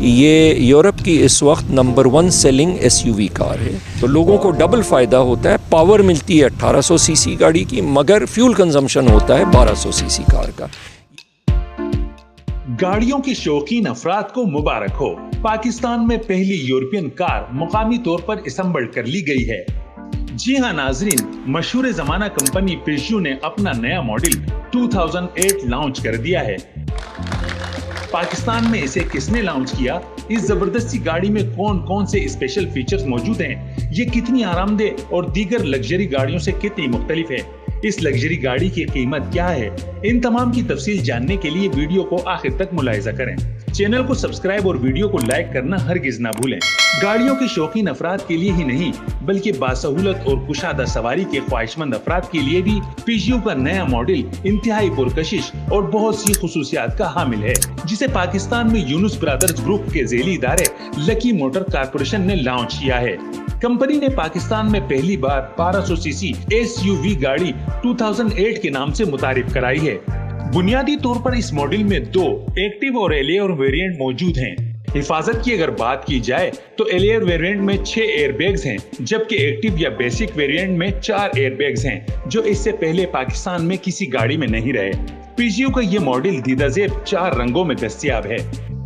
یہ یورپ کی اس وقت نمبر 1 سیلنگ SUV کار ہے، تو لوگوں کو ڈبل فائدہ ہوتا ہے. پاور ملتی ہے 1800 cc گاڑی کی، مگر فیول کنزمپشن ہوتا ہے 1200 cc کار کا. گاڑیوں کے شوقین افراد کو مبارک ہو. پاکستان میں پہلی یورپین کار مقامی طور پر اسمبل کر لی گئی ہے. جی ہاں ناظرین، مشہور زمانہ کمپنی پیجو نے اپنا نیا ماڈل 2008 لانچ کر دیا ہے. پاکستان میں اسے کس نے لانچ کیا؟ اس زبردستی گاڑی میں کون کون سے اسپیشل فیچرز موجود ہیں؟ یہ کتنی آرام دہ اور دیگر لگژری گاڑیوں سے کتنی مختلف ہے؟ اس لگژری گاڑی کی قیمت کیا ہے؟ ان تمام کی تفصیل جاننے کے لیے ویڈیو کو آخر تک ملاحظہ کریں. چینل کو سبسکرائب اور ویڈیو کو لائک کرنا ہرگز نہ بھولیں. گاڑیوں کے شوقین افراد کے لیے ہی نہیں بلکہ باسہولت اور کشادہ سواری کے خواہش مند افراد کے لیے بھی پیجو کا نیا ماڈل انتہائی پرکشش اور بہت سی خصوصیات کا حامل ہے، جسے پاکستان میں یونس برادرز گروپ کے ذیلی ادارے لکی موٹر کارپوریشن نے لانچ کیا ہے. کمپنی نے پاکستان میں پہلی بار 1200 cc SUV گاڑی 2008 کے نام سے متعارف کرائی ہے. بنیادی طور پر اس ماڈل میں 2 ایکٹیو اور ایلیئر ویریئنٹ موجود ہیں. حفاظت کی اگر بات کی جائے تو ایلیئر ویریئنٹ میں 6 ایئر بیگز ہیں، جبکہ ایکٹیو یا بیسک ویریئنٹ میں 4 ایئر بیگز ہیں، جو اس سے پہلے پاکستان میں کسی گاڑی میں نہیں رہے. پیجو کا یہ ماڈل دیدہ زیب 4 رنگوں میں دستیاب ہے.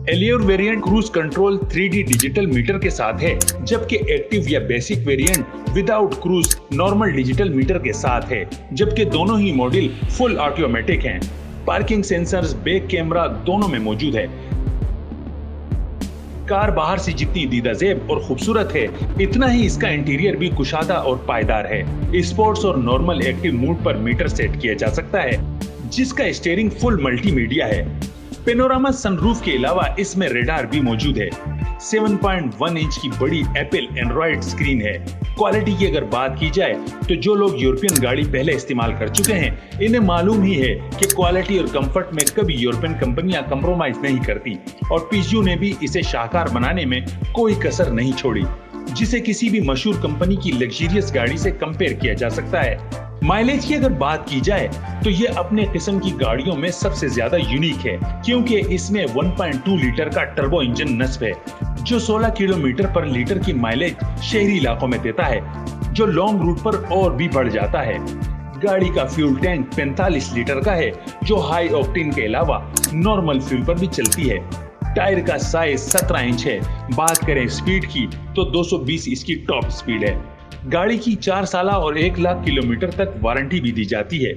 ایلیئر variant cruise control 3D digital meter کے ساتھ ہے، جبکہ ایکٹیو یا basic variant without cruise normal digital meter کے ساتھ ہے، جبکہ دونوں ہی ماڈل فل آٹومیٹک ہیں. پارکنگ سینسرز، بیک کیمرہ دونوں میں موجود ہے. کار باہر سے جتنی دیدہ زیب اور خوبصورت ہے، اتنا ہی اس کا انٹیریئر بھی کشادہ اور پائیدار ہے. اسپورٹس اور نارمل ایکٹیو موڈ پر میٹر سیٹ کیا جا سکتا ہے، جس کا اسٹیئرنگ فل ملٹی میڈیا ہے. پینوراما سن روف کے علاوہ اس میں ریڈار بھی موجود ہے. 7.1 انچ کی بڑی ایپل اینڈرائڈ اسکرین ہے. کوالٹی کی اگر بات کی جائے تو جو لوگ یورپین گاڑی پہلے استعمال کر چکے ہیں انہیں معلوم ہی ہے کہ کوالٹی اور کمفرٹ میں کبھی یورپین کمپنیاں کمپرومائز نہیں کرتی، اور پیجو نے بھی اسے شاہکار بنانے میں کوئی کسر نہیں چھوڑی، جسے کسی بھی مشہور کمپنی کی لگژریس گاڑی سے کمپیئر کیا جا سکتا ہے. مائلیج کی اگر بات کی جائے تو یہ اپنے قسم کی گاڑیوں میں سب سے زیادہ یونیک ہے، کیونکہ اس میں 1.2 لیٹر کا ٹربو انجن نصب ہے، جو 16 کلومیٹر پر لیٹر کی مائلیج شہری علاقوں میں دیتا ہے، جو لانگ روٹ پر اور بھی بڑھ جاتا ہے. گاڑی کا فیول ٹینک 45 لیٹر کا ہے، جو ہائی آکٹین کے علاوہ نارمل فیول پر بھی چلتی ہے. ٹائر کا سائز 17 انچ ہے. بات کریں سپیڈ کی تو 220 اس کی ٹاپ سپیڈ ہے. گاڑی کی 4 سالہ اور 1 لاکھ کلومیٹر تک وارنٹی بھی دی جاتی ہے.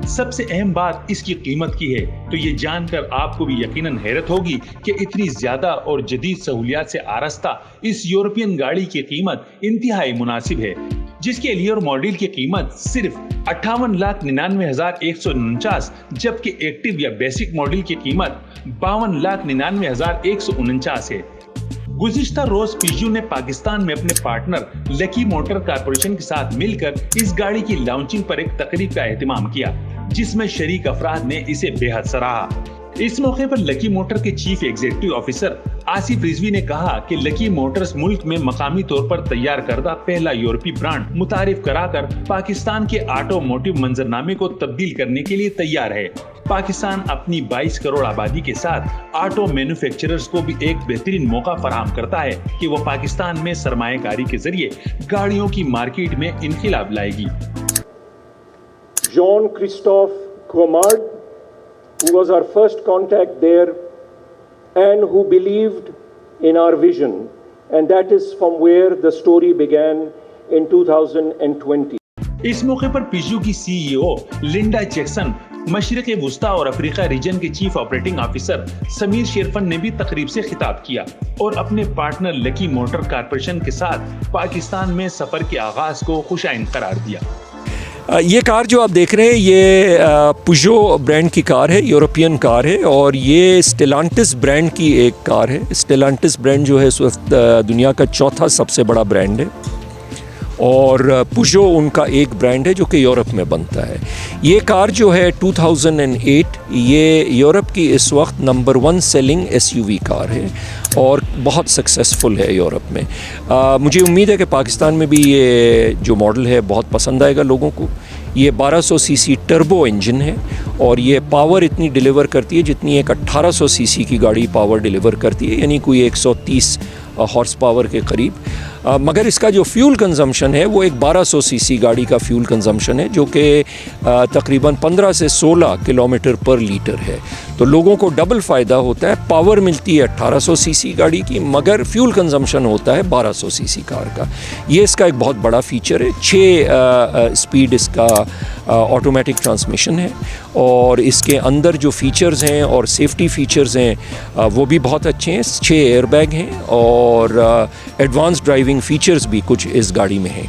سب سے اہم بات اس کی قیمت کی ہے، تو یہ جان کر آپ کو بھی یقیناً حیرت ہوگی کہ اتنی زیادہ اور جدید سہولیات سے آراستہ اس یورپین گاڑی کی قیمت انتہائی مناسب ہے، جس کے ایلیئر ماڈل کی قیمت صرف 58,99,149، جبکہ ایکٹیو یا بیسک ماڈل کی قیمت 52,99,149 ہے. گزشتہ روز پیجو نے پاکستان میں اپنے پارٹنر لکی موٹر کارپوریشن کے ساتھ مل کر اس گاڑی کی لانچنگ پر ایک تقریب کا اہتمام کیا، جس میں شریک افراد نے اسے بے حد سراہا. اس موقع پر لکی موٹر کے chief executive officer Asif Rizvi نے کہا کہ لکی موٹرز ملک میں مقامی طور پر تیار کردہ پہلا یورپی برانڈ متعارف کرا کر پاکستان کے آٹوموٹیو منظرنامے کو تبدیل کرنے کے لیے تیار ہے. پاکستان اپنی 22 کروڑ آبادی کے ساتھ آٹو مینوفیکچررز کو بھی ایک بہترین موقع فراہم کرتا ہے کہ وہ پاکستان میں سرمایہ کاری کے ذریعے گاڑیوں کی مارکیٹ میں انقلاب لائے گی. جان Christoph کومارڈ, who was our first contact there and who believed in our vision, and that is from where the story began in 2020. اس موقع پر پیجو کی CEO لنڈا جیکسن, مشرق وسطی اور افریقہ ریجن کے چیف آپریٹنگ آفیسر سمیر شیرفن نے بھی تقریب سے خطاب کیا اور اپنے پارٹنر لکی موٹر کارپوریشن کے ساتھ پاکستان میں سفر کے آغاز کو خوشائند قرار دیا. یہ کار جو آپ دیکھ رہے ہیں یہ پوجو برانڈ کی کار ہے, یورپین کار ہے, اور یہ اسٹیلانٹس برانڈ کی ایک کار ہے. اسٹیلانٹس برانڈ جو ہے اس وقت دنیا کا 4تھا سب سے بڑا برانڈ ہے, اور پوجو ان کا ایک برانڈ ہے جو کہ یورپ میں بنتا ہے. یہ کار جو ہے 2008 یہ یورپ کی اس وقت نمبر 1 سیلنگ SUV کار ہے اور بہت سکسیسفل ہے یورپ میں. مجھے امید ہے کہ پاکستان میں بھی یہ جو ماڈل ہے بہت پسند آئے گا لوگوں کو. یہ 1200 سی سی ٹربو انجن ہے اور یہ پاور اتنی ڈیلیور کرتی ہے جتنی ایک 1800 سی سی کی گاڑی پاور ڈیلیور کرتی ہے، یعنی کوئی 130 ہارس پاور کے قریب. مگر اس کا جو فیول کنزمپشن ہے وہ ایک 1200 سی سی گاڑی کا فیول کنزمپشن ہے، جو کہ تقریباً 15 سے 16 کلومیٹر پر لیٹر ہے. تو لوگوں کو ڈبل فائدہ ہوتا ہے، پاور ملتی ہے 1800 سی سی گاڑی کی، مگر فیول کنزمپشن ہوتا ہے 1200 سی سی کار کا. یہ اس کا ایک بہت بڑا فیچر ہے. 6 اسپیڈ اس کا آٹومیٹک ٹرانسمیشن ہے، اور اس کے اندر جو فیچرز ہیں اور سیفٹی فیچرز ہیں وہ بھی بہت اچھے ہیں. 6 ایئر بیگ ہیں اور ایڈوانس ڈرائیونگ فیچرز بھی کچھ اس گاڑی میں ہیں.